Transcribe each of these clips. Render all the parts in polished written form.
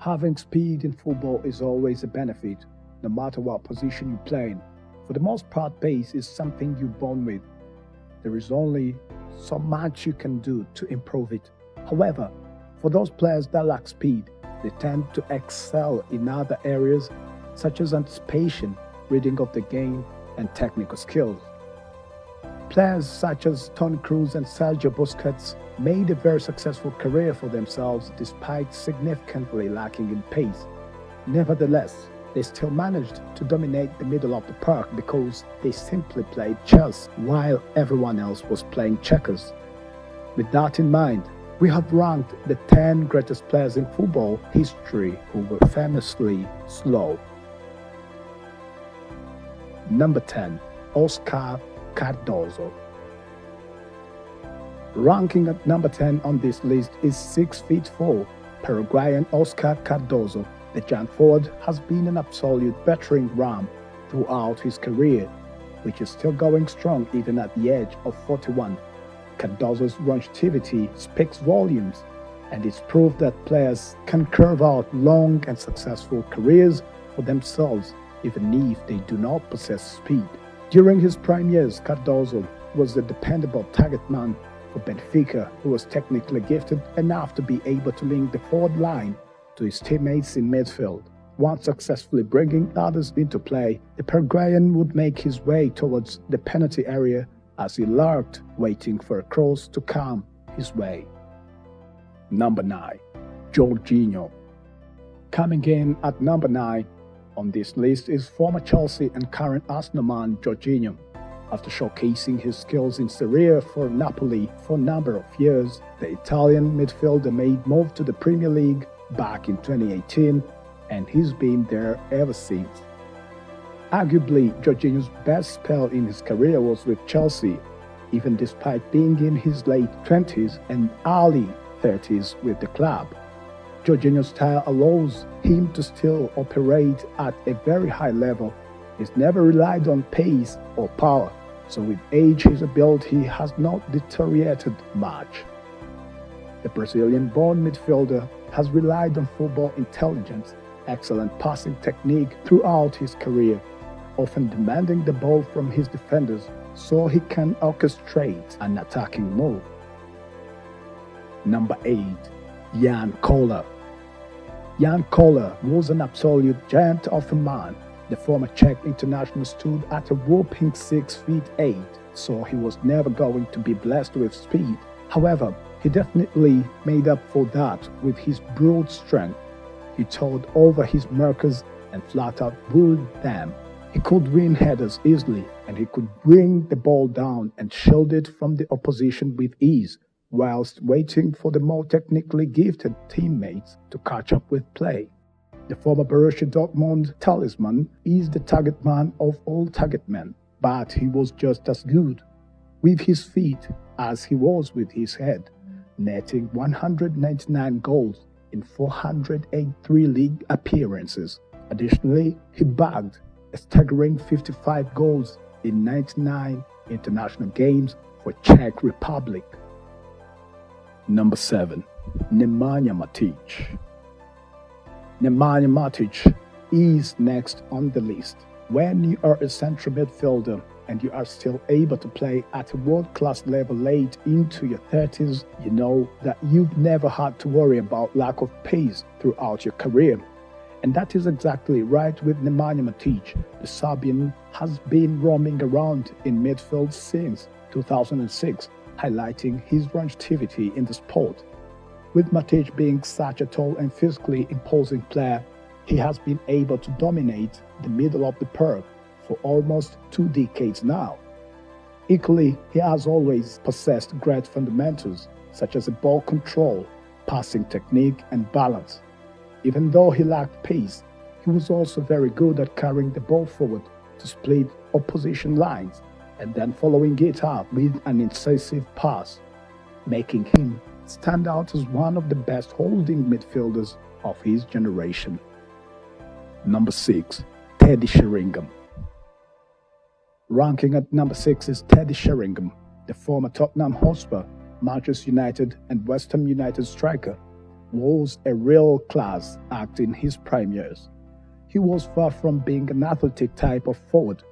Having speed in football is always a benefit, no matter what position you play in. For the most part, pace is something you're born with. There is only so much you can do to improve it. However, for those players that lack speed, they tend to excel in other areas such as anticipation, reading of the game, and technical skills. Players such as Toni Kroos and Sergio Busquets made a very successful career for themselves despite significantly lacking in pace. Nevertheless, they still managed to dominate the middle of the park because they simply played chess while everyone else was playing checkers. With that in mind, we have ranked the 10 greatest players in football history who were famously slow. Number 10. Oscar Cardozo. Ranking at number 10 on this list is 6'4", Paraguayan Oscar Cardozo. The giant forward has been an absolute battering ram throughout his career, which is still going strong even at the age of 41. Cardozo's longevity speaks volumes, and it's proof that players can carve out long and successful careers for themselves even if they do not possess speed. During his prime years, Cardozo was a dependable target man for Benfica, who was technically gifted enough to be able to link the forward line to his teammates in midfield. Once successfully bringing others into play, the Paraguayan would make his way towards the penalty area as he lurked, waiting for a cross to come his way. Number 9. Jorginho. Coming in at number 9 on this list is former Chelsea and current Arsenal man Jorginho. After showcasing his skills in Serie A for Napoli for a number of years, the Italian midfielder made move to the Premier League back in 2018, and he's been there ever since. Arguably, Jorginho's best spell in his career was with Chelsea, even despite being in his late 20s and early 30s with the club. Jorginho's style allows him to still operate at a very high level. He's never relied on pace or power, so with age his ability has not deteriorated much. The Brazilian-born midfielder has relied on football intelligence, excellent passing technique throughout his career, often demanding the ball from his defenders so he can orchestrate an attacking move. Number 8. Jan Koller. Jan Koller was an absolute giant of a man. The former Czech international stood at a whopping 6'8", so he was never going to be blessed with speed. However, he definitely made up for that with his brute strength. He towed over his markers and flat out bullied them. He could win headers easily, and he could bring the ball down and shield it from the opposition with ease, whilst waiting for the more technically gifted teammates to catch up with play. The former Borussia Dortmund talisman is the target man of all target men, but he was just as good with his feet as he was with his head, netting 199 goals in 483 league appearances. Additionally, he bagged a staggering 55 goals in 99 international games for Czech Republic. Number 7. Nemanja Matic. Nemanja Matic is next on the list. When you are a central midfielder and you are still able to play at a world-class level late into your 30s, you know that you've never had to worry about lack of pace throughout your career. And that is exactly right with Nemanja Matic. The Serbian has been roaming around in midfield since 2006, highlighting his longevity in the sport. With Matic being such a tall and physically imposing player, he has been able to dominate the middle of the park for almost 2 decades now. Equally, he has always possessed great fundamentals such as ball control, passing technique, and balance. Even though he lacked pace, he was also very good at carrying the ball forward to split opposition lines and then following it up with an incisive pass, making him stand out as one of the best holding midfielders of his generation. Number 6. Teddy Sheringham. Ranking at number 6 is Teddy Sheringham, the former Tottenham Hotspur, Manchester United and West Ham United striker. was a real class act in his prime years. He was far from being an athletic type of forward,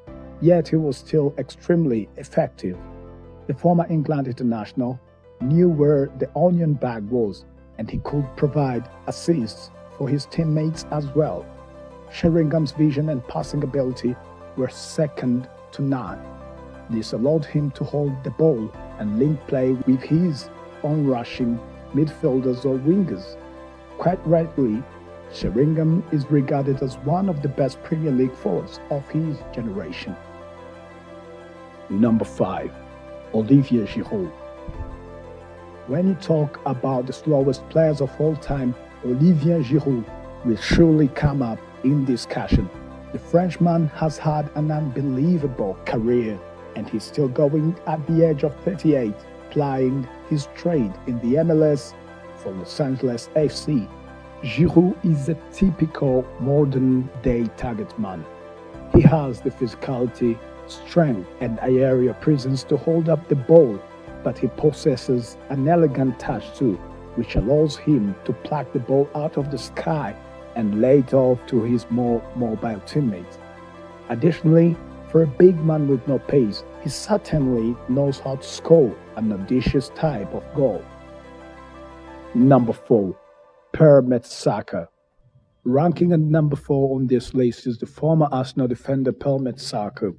yet he was still extremely effective. The former England international knew where the onion bag was, and he could provide assists for his teammates as well. Sheringham's vision and passing ability were second to none. This allowed him to hold the ball and link play with his onrushing midfielders or wingers. Quite rightly, Sheringham is regarded as one of the best Premier League forwards of his generation. Number 5. Olivier Giroud. When you talk about the slowest players of all time, Olivier Giroud will surely come up in discussion. The Frenchman has had an unbelievable career, and he's still going at the age of 38, plying his trade in the MLS for Los Angeles FC. Giroud is a typical modern-day target man. He has the physicality, strength, and aerial presence to hold up the ball, but he possesses an elegant touch too, which allows him to pluck the ball out of the sky and lay it off to his more mobile teammates. Additionally, for a big man with no pace, he certainly knows how to score an audacious type of goal. Number 4. Per Mertesacker. Ranking at number 4 on this list is the former Arsenal defender Per Mertesacker.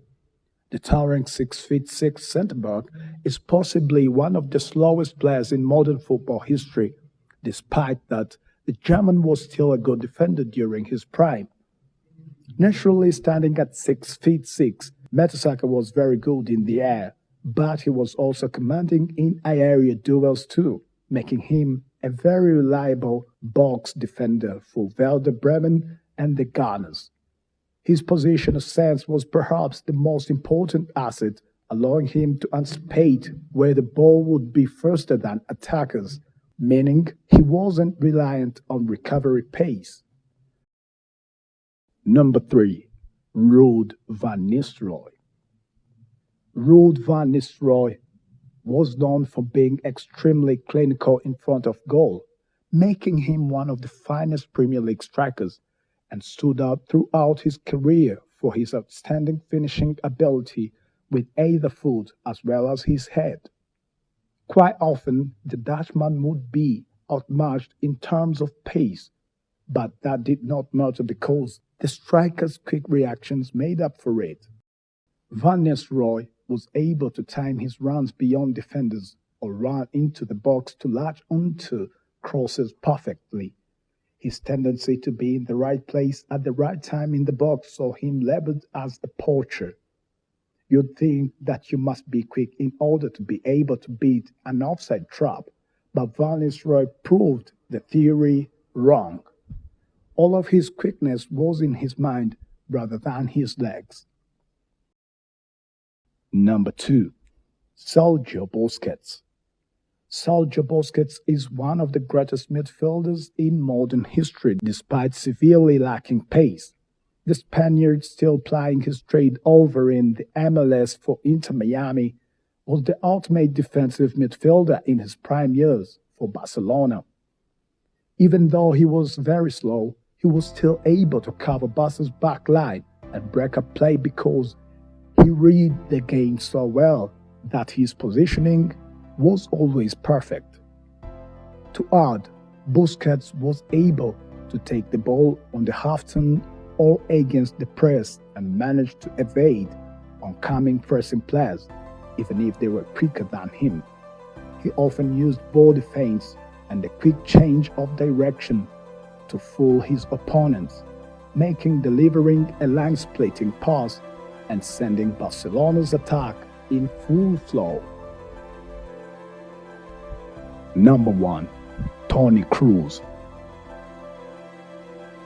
The towering 6'6" centre-back is possibly one of the slowest players in modern football history. Despite that, the German was still a good defender during his prime. Naturally standing at 6'6", Mertesacker was very good in the air, but he was also commanding in area duels too, making him a very reliable box defender for Werder Bremen and the Gunners. His positional sense was perhaps the most important asset, allowing him to anticipate where the ball would be faster than attackers, meaning he wasn't reliant on recovery pace. Number 3. Ruud van Nistelrooy. Ruud van Nistelrooy was known for being extremely clinical in front of goal, making him one of the finest Premier League strikers, and stood out throughout his career for his outstanding finishing ability with either foot as well as his head. Quite often, the Dutchman would be outmatched in terms of pace, but that did not matter because the striker's quick reactions made up for it. Van Nistelrooy was able to time his runs beyond defenders or run into the box to latch onto crosses perfectly. His tendency to be in the right place at the right time in the box saw him labeled as a poacher. You'd think that you must be quick in order to be able to beat an offside trap, but Van Nistelrooy proved the theory wrong. All of his quickness was in his mind rather than his legs. Number 2. Sergio Busquets. Sergio Busquets is one of the greatest midfielders in modern history despite severely lacking pace. The Spaniard, still plying his trade over in the MLS for Inter Miami, was the ultimate defensive midfielder in his prime years for Barcelona. Even though he was very slow, he was still able to cover Barca's back line and break up play because he read the game so well that his positioning was always perfect. To add, Busquets was able to take the ball on the half-turn or against the press and managed to evade oncoming pressing players, even if they were quicker than him. He often used body feints and a quick change of direction to fool his opponents, delivering a line-splitting pass and sending Barcelona's attack in full flow. Number 1. Toni Kroos.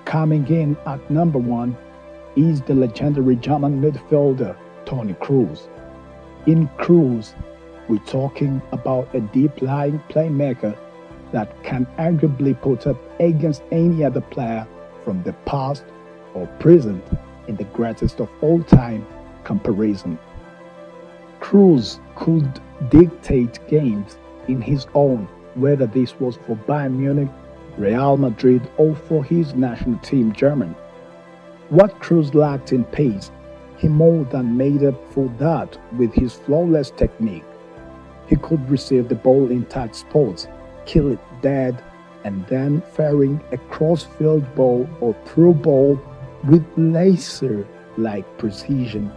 Coming in at number 1 is the legendary German midfielder Toni Kroos. In Kroos, we're talking about a deep-lying playmaker that can arguably put up against any other player from the past or present in the greatest of all time comparison. Kroos could dictate games in his own, whether this was for Bayern Munich, Real Madrid or for his national team Germany. What Cruz lacked in pace, he more than made up for that with his flawless technique. He could receive the ball in tight spots, kill it dead, and then firing a cross-field ball or through ball with laser-like precision.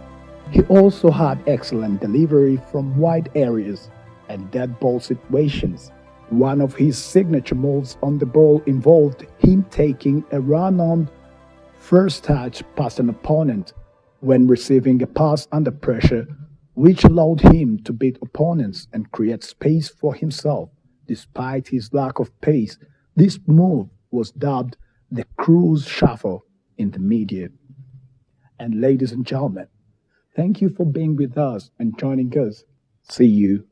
He also had excellent delivery from wide areas and dead ball situations. One of his signature moves on the ball involved him taking a run-on first touch past an opponent when receiving a pass under pressure, which allowed him to beat opponents and create space for himself. Despite his lack of pace, this move was dubbed the Cruz Shuffle in the media. And ladies and gentlemen, thank you for being with us and joining us. See you